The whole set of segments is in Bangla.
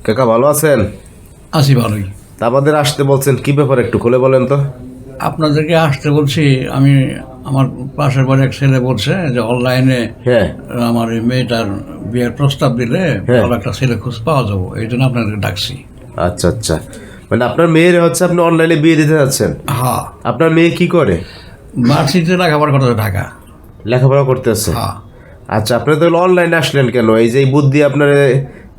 কাকা ভালো আছেন? আছি ভালোই। তা আমাদের আসতে বলছেন কি ব্যাপার একটু খুলে বলেন তো। আপনাদেরকে আসতে বলছি, আমি আমার পাশের বাড়ি এক ছেলে বলছে যে অনলাইনে হ্যাঁ আমার এই মেয়েটার বিয়ের প্রস্তাব দিলে হ্যাঁ। ভালো একটা ছেলে খোঁজ পাওয়া যাবো, এই জন্য আপনাদেরকে ডাকছি। আচ্ছা আচ্ছা, মানে আপনার মেয়ের হচ্ছে আপনি অনলাইনে বিয়ে দিতে যাচ্ছেন? হ্যাঁ, আপনার মেয়ে কি করে? ভার্সিটিতে লেখাপড়া করতে ঢাকা। লেখাপড়া করতেছে? হ্যাঁ, আচ্ছা, আপনি তো অনলাইনে আসলেন কেন? এই যে এই বুদ্ধি আপনার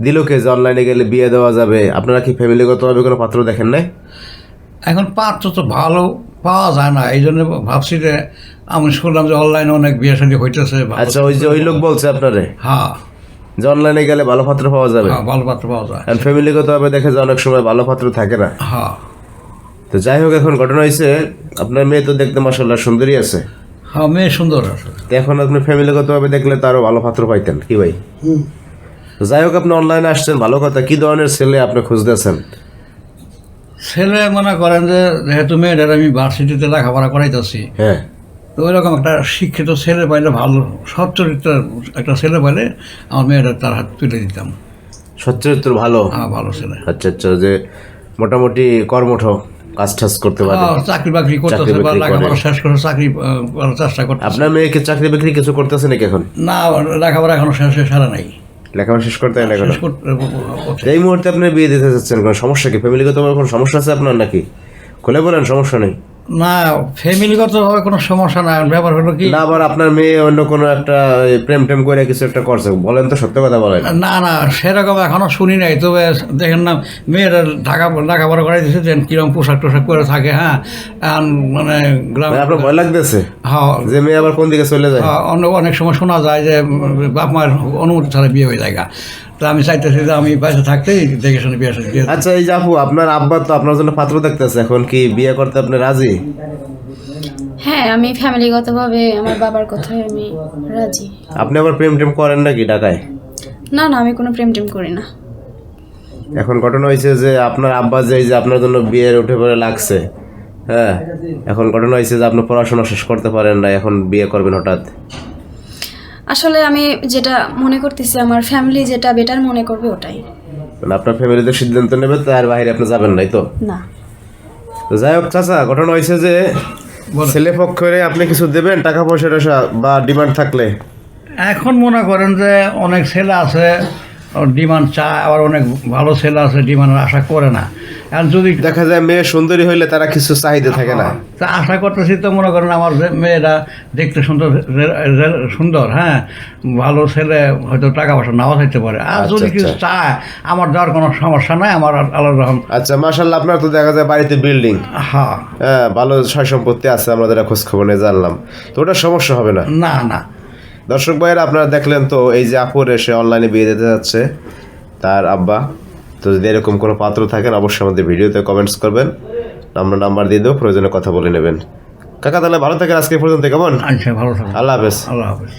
দিল কে যে অনলাইনে গেলে বিয়ে দেওয়া যাবে? আপনারা কি ফ্যামিলিগতভাবে কোনো পাত্র দেখেন নাই? এখন পাত্র তো ভালো পাওয়া যায় না, এই জন্য ভাবছি যে আমি শুনলাম যে অনলাইনে অনেক বিয়ে শাদী হইতেছে। আচ্ছা, ওই যে ওই লোক বলছে আপনারে হ্যাঁ যে অনলাইনে গেলে ভালো পাত্র পাওয়া যাবে, হ্যাঁ, ভালো পাত্র পাওয়া যায়। আর ফ্যামিলিগতভাবে দেখে যে অনেক সময় ভালো পাত্র থাকে না। হ্যাঁ তো যাই হোক, এখন ঘটনা হয়েছে আপনার মেয়ে তো দেখতে মাশাআল্লাহ সুন্দরী আছে। হ্যাঁ, মেয়ে সুন্দর আছে। তো এখন আপনি ফ্যামিলিগতভাবে দেখলে তো আরো ভালো পাত্র পাইতেন কি ভাই? তো যাই হোক, আপনি অনলাইনে আসছেন ভালো কথা। কি ধরনের ছেলে আপনি খুঁজতেছেন? ছেলে মনে করেন যে যেহেতু মেয়েদের আমি ভার্সিটিতে লেখাপড়া করাইতেছি, হ্যাঁ তো ওইরকম একটা শিক্ষিত ছেলে পাইলে, ভালো সৎ চরিত্রের একটা ছেলে পাইলে আমার মেয়েটা তার হাত তুলে দিতাম। সচ্চরিত্র ভালো? হ্যাঁ, ভালো ছেলে। আচ্ছা আচ্ছা, যে মোটামুটি কর্মঠ, কাজ টাজ করতে পারে, চাকরি বাকরি করতেছে চাকরি বা বাকরি লেখাপড়া করে। শেষ করে চাকরি করার চেষ্টা করতেছে। আপনার মেয়েকে চাকরি বাকরি কিছু করতেছে নাকি এখন? না, লেখাপড়া এখনো শেষ সারা নাই, লেখাপড়া শেষ করতে হয় না এখনো? শেষ করতে। এই মুহূর্তে আপনি বিয়ে দিতে চাচ্ছেন, কোনো সমস্যা কি? ফ্যামিলিগতভাবে কোনো সমস্যা আছে আপনার নাকি? খুলে বলেন, সমস্যা নেই। না, ফ্যামিলিগতভাবে কোনো সমস্যা নাই। ব্যাপার হলো কি, না আবার আপনার মেয়ে অন্য কোনো একটা প্রেম টেম করে কিছু একটা করছে, বলেন তো, সত্য কথা বলেন। না না, সেরকম এখনো শুনি নাই। তবে দেখেন না, মেয়েরা লেখাপড়া করাই দিচ্ছে যে কিরকম পোশাক টোশাক করে থাকে। হ্যাঁ, এখন মানে গ্রামে আপনার ভয় লাগতেছে হ্যাঁ, যে মেয়ে আবার কোন দিকে চলে যায়? অনেক সময় শোনা যায় যে বাপ মায়ের অনুমতি ছাড়া বিয়ে হয়ে যায়। তা আমি চাইতেছি যে আমি বাইরে থাকতেই দেখে শুনে বিয়ে শাদী দিয়ে। আচ্ছা, এই যে আপু, আপনার আব্বা তো আপনার জন্য পাত্র দেখতেছে, এখন কি বিয়ে করতে আপনি রাজি? হ্যাঁ, আমি ফ্যামিলিগতভাবে আমার বাবার কথায় আমি রাজি। আপনি আবার প্রেম টেম করেন নাকি ঢাকায়? না না, আমি কোনো প্রেম টেম করি না। এখন ঘটনা হয়েছে যে আপনার আব্বা যে এই যে আপনার জন্য বিয়ের উঠে পড়ে লাগছে, হ্যাঁ, এখন ঘটনা হয়েছে যে আপনি পড়াশোনা শেষ করতে পারেন না, এখন বিয়ে করবেন হঠাৎ। আসলে আমি যেটা মনে করতেছি, আমার ফ্যামিলি যেটা বেটার মনে করবে ওটাই। মানে আপনার ফ্যামিলিতে সিদ্ধান্ত নেবে, তার বাইরে আপনি যাবেন নাই তো? না, তো যাই হোক চাচা, ঘটনা হয়েছে যে বলেন। ছেলে পক্ষে আপনি কিছু দেবেন, টাকা পয়সা টয়সা বা ডিমান্ড থাকলে? এখন মনে করেন যে অনেক ছেলে আছে ডিমান্ড চায়, আবার অনেক ভালো ছেলে আছে ডিমান্ড আশা করে না। এখন যদি দেখা যায় মেয়ে সুন্দরী হইলে তারা কিছু চাহিদা থাকে না। তা আশা করতেছি, তো মনে করেন আমার মেয়েরা দেখতে সুন্দর, হ্যাঁ, ভালো ছেলে হয়তো টাকা পয়সা নাও চাইতে পারে। আর আচ্ছা, যদি কিছু আচ্ছা। চায়, আমার দেওয়ার কোনো সমস্যা নাই। আমার আল্লাহ রহম। আচ্ছা, মাশাআল্লাহ, আপনার তো দেখা যায় বাড়িতে বিল্ডিং, হ্যাঁ, হ্যাঁ, ভালো সয় সম্পত্তি আছে, আমরা যারা খোঁজ খবর নিয়ে জানলাম, তো ওটা সমস্যা হবে না। না না। দর্শক ভাইয়েরা, আপনারা দেখলেন তো, এই যে আপুর এসে অনলাইনে বিয়ে দিতে যাচ্ছে তার আব্বা। তো যদি এরকম কোনো পাত্র থাকেন, অবশ্যই আমাদের ভিডিওতে কমেন্টস করবেন, আমরা নাম্বার দিয়ে দেবো, প্রয়োজনে কথা বলে নেবেন। কাকা তাহলে ভালো থাকেন, আজকে পর্যন্ত কেমন? আচ্ছা, ভালো থাকো। আল্লাহ হাফেজ। আল্লাহ হাফেজ।